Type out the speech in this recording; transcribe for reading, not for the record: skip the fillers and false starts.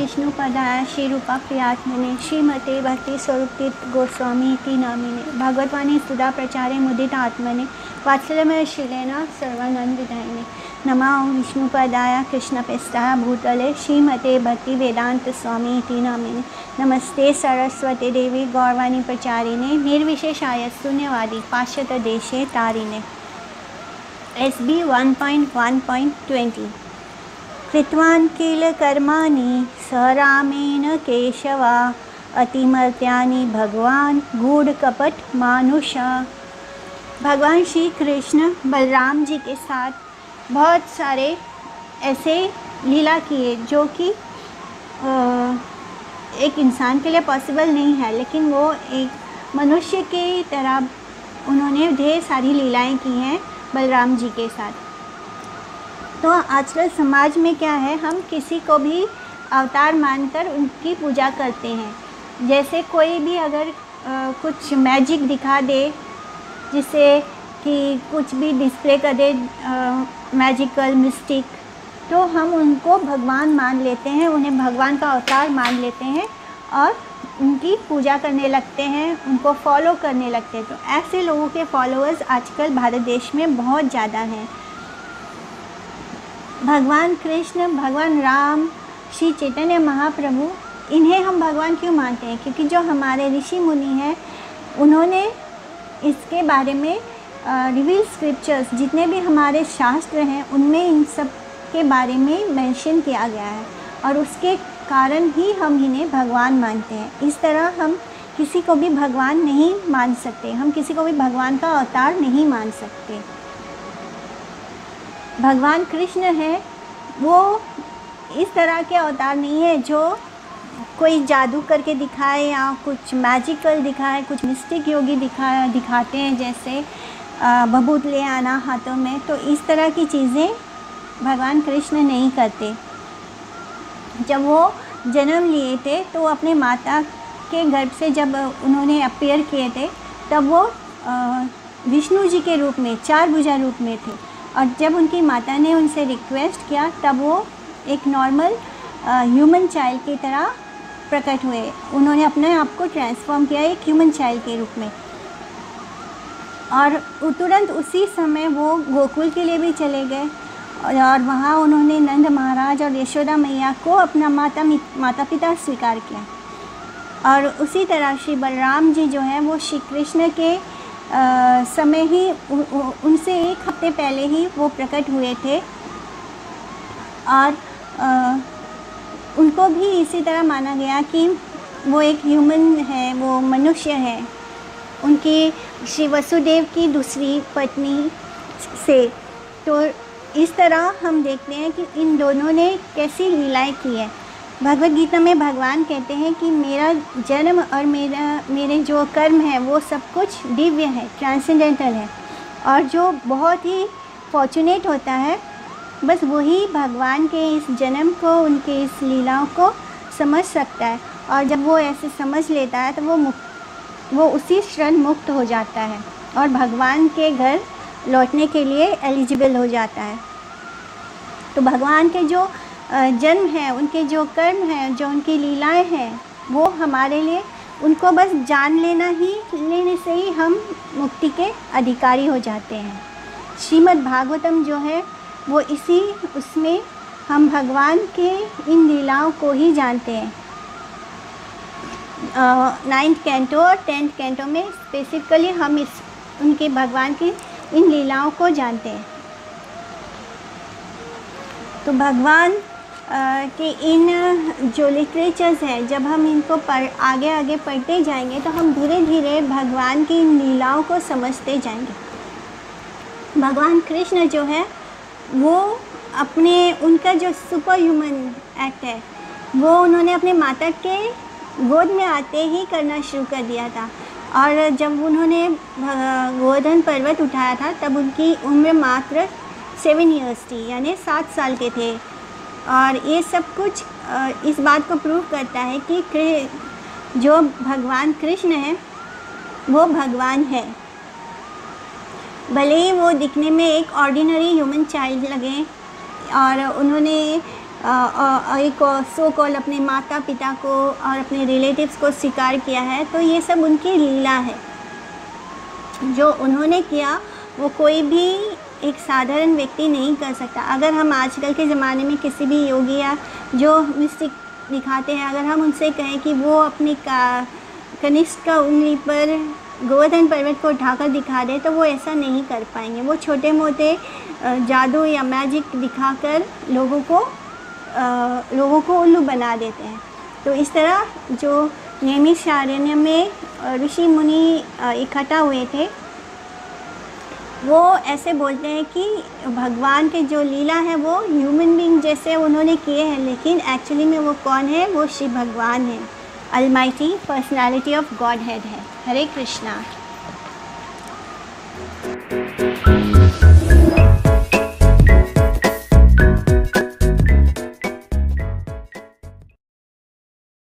विष्णुपदाय श्रीरूपा प्रियात्मने श्रीमते भक्ति स्वरूपतीर्थ गोस्वामी इति नामिने भगवद्वाणी सुधा प्रचारे मुदित आत्मने वात्सल्यमय शीलेन सर्वानंददायिने नमः विष्णुपदाय कृष्णप्रेष्ठाय भूतले श्रीमते भक्ति वेदांत स्वामी इति नामिने नमस्ते सरस्वती देवी गौरवाणी प्रचारिणे निर्विशेषाय शून्यवादी पाश्चात्य देशे तारिणे SB 1.1.20 कृतवान् किल कर्माणि स रामेण केशवा अतिमर्त्यानि भगवान गूढ़कपट मानुषा। भगवान श्री कृष्ण बलराम जी के साथ बहुत सारे ऐसे लीला किए जो कि एक इंसान के लिए पॉसिबल नहीं है, लेकिन वो एक मनुष्य की तरह उन्होंने ढेर सारी लीलाएं की हैं बलराम जी के साथ। तो आजकल समाज में क्या है, हम किसी को भी अवतार मानकर उनकी पूजा करते हैं। जैसे कोई भी अगर कुछ मैजिक दिखा दे, जिससे कि कुछ भी डिस्प्ले कर दे मैजिकल मिस्टिक, तो हम उनको भगवान मान लेते हैं, उन्हें भगवान का अवतार मान लेते हैं और उनकी पूजा करने लगते हैं, उनको फॉलो करने लगते हैं। तो ऐसे लोगों के फॉलोअर्स आजकल भारत देश में बहुत ज़्यादा हैं। भगवान कृष्ण, भगवान राम, श्री चैतन्य महाप्रभु, इन्हें हम भगवान क्यों मानते हैं? क्योंकि जो हमारे ऋषि मुनि हैं उन्होंने इसके बारे में रिवील स्क्रिप्चर्स, जितने भी हमारे शास्त्र हैं उनमें इन सब के बारे में मेंशन किया गया है और उसके कारण ही हम इन्हें भगवान मानते हैं। इस तरह हम किसी को भी भगवान नहीं मान सकते, हम किसी को भी भगवान का अवतार नहीं मान सकते। भगवान कृष्ण है वो इस तरह के अवतार नहीं है जो कोई जादू करके दिखाए या कुछ मैजिकल दिखाए, कुछ मिस्टिक योगी दिखाते हैं, जैसे भभूत ले आना हाथों में। तो इस तरह की चीज़ें भगवान कृष्ण नहीं करते। जब वो जन्म लिए थे तो अपने माता के गर्भ से जब उन्होंने अपीयर किए थे, तब वो विष्णु जी के रूप में, चार भुजा रूप में थे। और जब उनकी माता ने उनसे रिक्वेस्ट किया तब वो एक नॉर्मल ह्यूमन चाइल्ड की तरह प्रकट हुए। उन्होंने अपने आप को ट्रांसफॉर्म किया एक ह्यूमन चाइल्ड के रूप में। और तुरंत उसी समय वो गोकुल के लिए भी चले गए और वहाँ उन्होंने नंद महाराज और यशोदा मैया को अपना माता पिता स्वीकार किया। और उसी तरह श्री बलराम जी जो है वो श्री कृष्ण के समय ही उनसे एक हफ्ते पहले ही वो प्रकट हुए थे और उनको भी इसी तरह माना गया कि वो एक ह्यूमन है, वो मनुष्य है, उनकी श्री वसुदेव की दूसरी पत्नी से। तो इस तरह हम देखते हैं कि इन दोनों ने कैसी लीलाएं की है। भगवद गीता में भगवान कहते हैं कि मेरा जन्म और मेरे जो कर्म है वो सब कुछ दिव्य है, ट्रांसेंडेंटल है, और जो बहुत ही फॉर्चुनेट होता है बस वही भगवान के इस जन्म को, उनके इस लीलाओं को समझ सकता है। और जब वो ऐसे समझ लेता है तो वो उसी क्षण मुक्त हो जाता है और भगवान के घर लौटने के लिए एलिजिबल हो जाता है। तो भगवान के जो जन्म है, उनके जो कर्म हैं, जो उनकी लीलाएं हैं, वो हमारे लिए, उनको बस जान लेने से ही हम मुक्ति के अधिकारी हो जाते हैं। श्रीमद् भागवतम जो है वो उसमें हम भगवान के इन लीलाओं को ही जानते हैं। 9th कैंटो और 10th कैंटो में स्पेसिफिकली हम उनके भगवान की इन लीलाओं को जानते हैं। तो भगवान के इन जो लिटरेचर्स हैं, जब हम इनको आगे पढ़ते जाएंगे तो हम धीरे धीरे भगवान की इन लीलाओं को समझते जाएंगे। भगवान कृष्ण जो है वो उनका जो सुपर ह्यूमन एक्ट है वो उन्होंने अपने माता के गोद में आते ही करना शुरू कर दिया था। और जब उन्होंने गोवर्धन पर्वत उठाया था तब उनकी उम्र मात्र 7 इयर्स थी, यानी 7 साल के थे। और ये सब कुछ इस बात को प्रूव करता है कि जो भगवान कृष्ण है वो भगवान है। भले ही वो दिखने में एक ऑर्डिनरी ह्यूमन चाइल्ड लगे और उन्होंने एक सो कॉल अपने माता पिता को और अपने रिलेटिव्स को स्वीकार किया है, तो ये सब उनकी लीला है। जो उन्होंने किया वो कोई भी एक साधारण व्यक्ति नहीं कर सकता। अगर हम आजकल के ज़माने में किसी भी योगी या जो मिस्टिक दिखाते हैं, अगर हम उनसे कहें कि वो अपनी कनिष्ठ का उंगली पर गोवर्धन पर्वत को उठाकर दिखा दे, तो वो ऐसा नहीं कर पाएंगे। वो छोटे मोटे जादू या मैजिक दिखाकर लोगों को उल्लू बना देते हैं। तो इस तरह जो नैमिषारण्य में ऋषि मुनि इकट्ठा हुए थे, वो ऐसे बोलते हैं कि भगवान के जो लीला है वो ह्यूमन बीइंग जैसे उन्होंने किए हैं, लेकिन एक्चुअली में वो कौन है? वो शिव भगवान है, Almighty personality of God head है। हरे कृष्णा।